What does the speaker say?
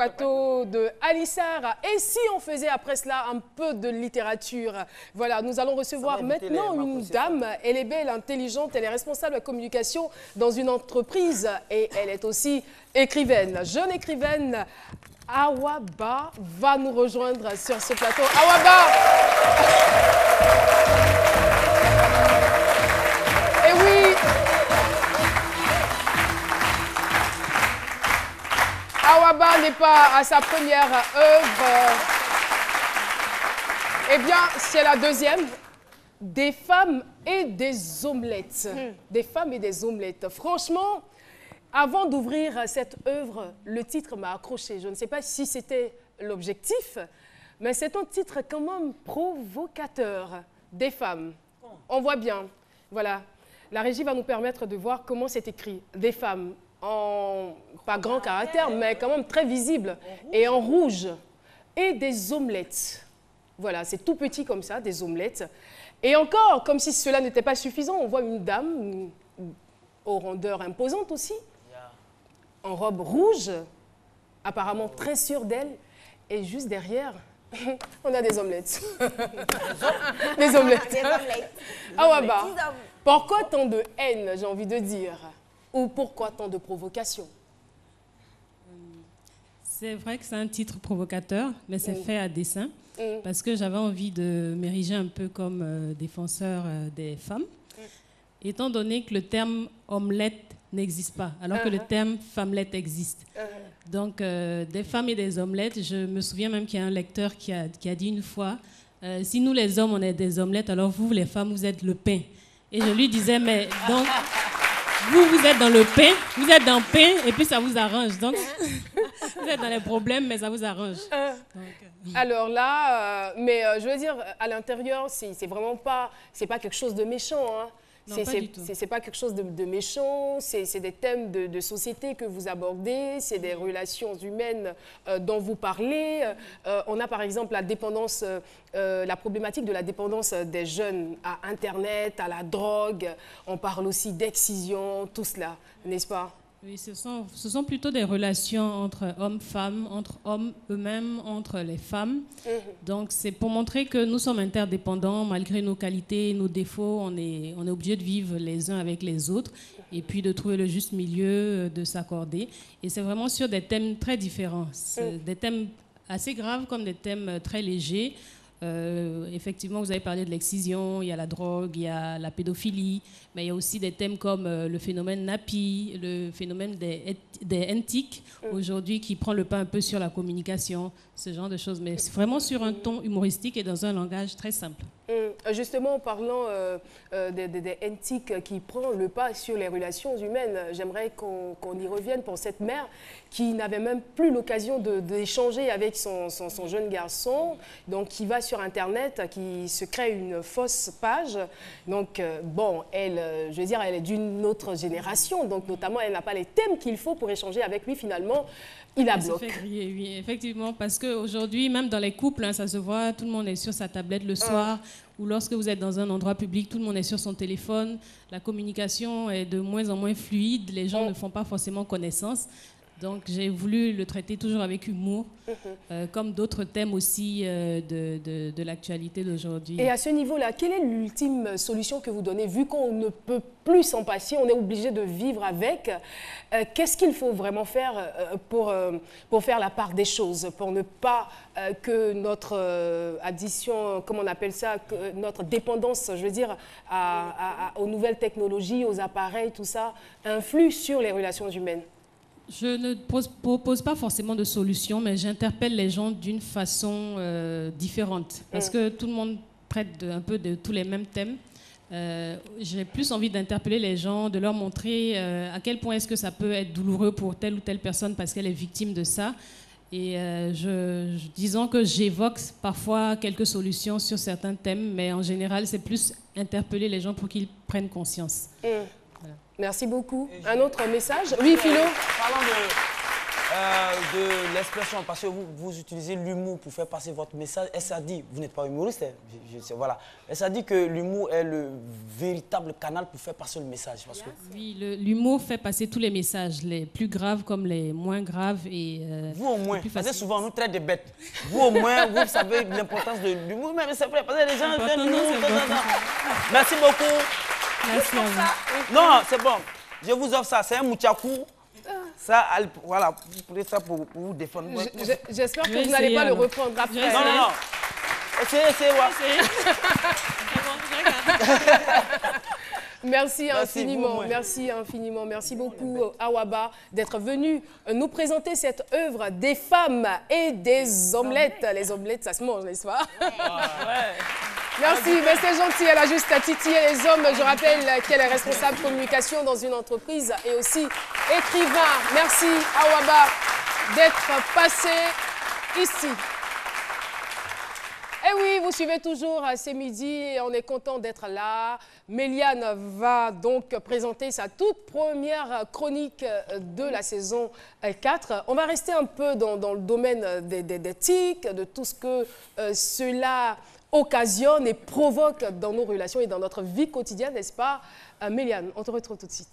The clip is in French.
plateau de Alissar. Et si on faisait après cela un peu de littérature? Voilà, nous allons recevoir maintenant une dame. Elle est belle, intelligente, elle est responsable de la communication dans une entreprise et elle est aussi écrivaine. Jeune écrivaine, Awaba va nous rejoindre sur ce plateau. Awaba! Et oui! Awaba n'est pas à sa première œuvre. Eh bien, c'est la deuxième. Des femmes et des omelettes. Des femmes et des omelettes. Franchement, avant d'ouvrir cette œuvre, le titre m'a accroché. Je ne sais pas si c'était l'objectif, mais c'est un titre quand même provocateur. Des femmes. On voit bien. Voilà. La régie va nous permettre de voir comment c'est écrit. Des femmes. En pas grand caractère, mais quand même très visible, et en rouge, et des omelettes. Voilà, c'est tout petit comme ça, des omelettes. Et encore, comme si cela n'était pas suffisant, on voit une dame aux rondeurs imposantes aussi, en robe rouge, apparemment très sûre d'elle, et juste derrière, on a des omelettes. Des omelettes. Awaba, pourquoi tant de haine, j'ai envie de dire? Ou pourquoi tant de provocation? C'est vrai que c'est un titre provocateur, mais c'est fait à dessein, parce que j'avais envie de m'ériger un peu comme défenseur des femmes, étant donné que le terme omelette n'existe pas, alors que le terme femmelette existe. Donc, des femmes et des omelettes, je me souviens même qu'il y a un lecteur qui a dit une fois, si nous les hommes, on est des omelettes, alors vous, les femmes, vous êtes le pain. Et je lui disais, mais donc... Vous êtes dans le pain, vous êtes dans le pain et puis ça vous arrange. Donc, vous êtes dans les problèmes, mais ça vous arrange. Alors là, je veux dire, à l'intérieur, c'est vraiment pas, c'est pas quelque chose de méchant. Hein. C'est pas quelque chose de méchant, c'est des thèmes de société que vous abordez, c'est des relations humaines dont vous parlez. On a par exemple la dépendance, la problématique de la dépendance des jeunes à Internet, à la drogue. On parle aussi d'excision, tout cela, n'est-ce pas? Oui, ce sont plutôt des relations entre hommes-femmes, entre hommes eux-mêmes, entre les femmes. Donc, c'est pour montrer que nous sommes interdépendants, malgré nos qualités, nos défauts, on est obligés de vivre les uns avec les autres et puis de trouver le juste milieu, de s'accorder. Et c'est vraiment sur des thèmes très différents, des thèmes assez graves comme des thèmes très légers. Effectivement, vous avez parlé de l'excision, il y a la drogue, il y a la pédophilie, mais il y a aussi des thèmes comme le phénomène NAPI, le phénomène des NTIC, aujourd'hui, qui prend le pas un peu sur la communication, ce genre de choses, mais c'est vraiment sur un ton humoristique et dans un langage très simple. Justement, en parlant des NTIC qui prend le pas sur les relations humaines, j'aimerais qu'on y revienne pour cette mère qui n'avait même plus l'occasion d'échanger avec son jeune garçon, donc qui va sur Internet, qui se crée une fausse page. Donc, bon, elle, je veux dire, elle est d'une autre génération, donc notamment, elle n'a pas les thèmes qu'il faut pour échanger avec lui, finalement. Il a bloqué. Oui, effectivement, parce qu'aujourd'hui, même dans les couples, hein, ça se voit, tout le monde est sur sa tablette le soir, ou lorsque vous êtes dans un endroit public, tout le monde est sur son téléphone. La communication est de moins en moins fluide, les gens ne font pas forcément connaissance. Donc, j'ai voulu le traiter toujours avec humour, comme d'autres thèmes aussi de l'actualité d'aujourd'hui. Et à ce niveau-là, quelle est l'ultime solution que vous donnez? Vu qu'on ne peut plus s'en passer, on est obligé de vivre avec, qu'est-ce qu'il faut vraiment faire pour faire la part des choses, pour ne pas que notre addition, comment on appelle ça, que notre dépendance, je veux dire, aux nouvelles technologies, aux appareils, tout ça, influe sur les relations humaines? Je ne propose pas forcément de solution, mais j'interpelle les gens d'une façon différente. Parce que tout le monde traite un peu de tous les mêmes thèmes. J'ai plus envie d'interpeller les gens, de leur montrer à quel point est-ce que ça peut être douloureux pour telle ou telle personne parce qu'elle est victime de ça. Et disons que j'évoque parfois quelques solutions sur certains thèmes, mais en général, c'est plus interpeller les gens pour qu'ils prennent conscience. Merci beaucoup. Un autre message? Oui, Philo. de l'expression, parce que vous utilisez l'humour pour faire passer votre message. Elle s'est dit, vous n'êtes pas humoriste, hein, voilà. Elle s'est dit que l'humour est le véritable canal pour faire passer le message. Parce que... Oui, l'humour fait passer tous les messages, les plus graves comme les moins graves. Et, vous au moins, parce que souvent on nous traite de bêtes. Vous au moins, vous savez l'importance de l'humour, mais c'est vrai, parce que les gens aiment l'humour. Merci beaucoup. Merci à vous. Non, c'est bon. Je vous offre ça, c'est un mouchakou. Ça, voilà, vous prenez ça pour vous défendre. J'espère que vous n'allez pas le reprendre après. Non, non, non. Essayez, Merci infiniment, merci beaucoup Awaba d'être venu nous présenter cette œuvre des femmes et des omelettes. Les omelettes, ça se mange, n'est-ce pas? Merci, mais c'est gentil, elle a juste titillé les hommes. Je rappelle qu'elle est responsable communication dans une entreprise et aussi écrivain. Merci Awaba d'être passé ici. Et oui, vous suivez toujours C'est midi et on est content d'être là. Méliane va donc présenter sa toute première chronique de la saison 4. On va rester un peu dans le domaine des tics, de tout ce que cela occasionne et provoque dans nos relations et dans notre vie quotidienne, n'est-ce pas? Méliane, on te retrouve tout de suite.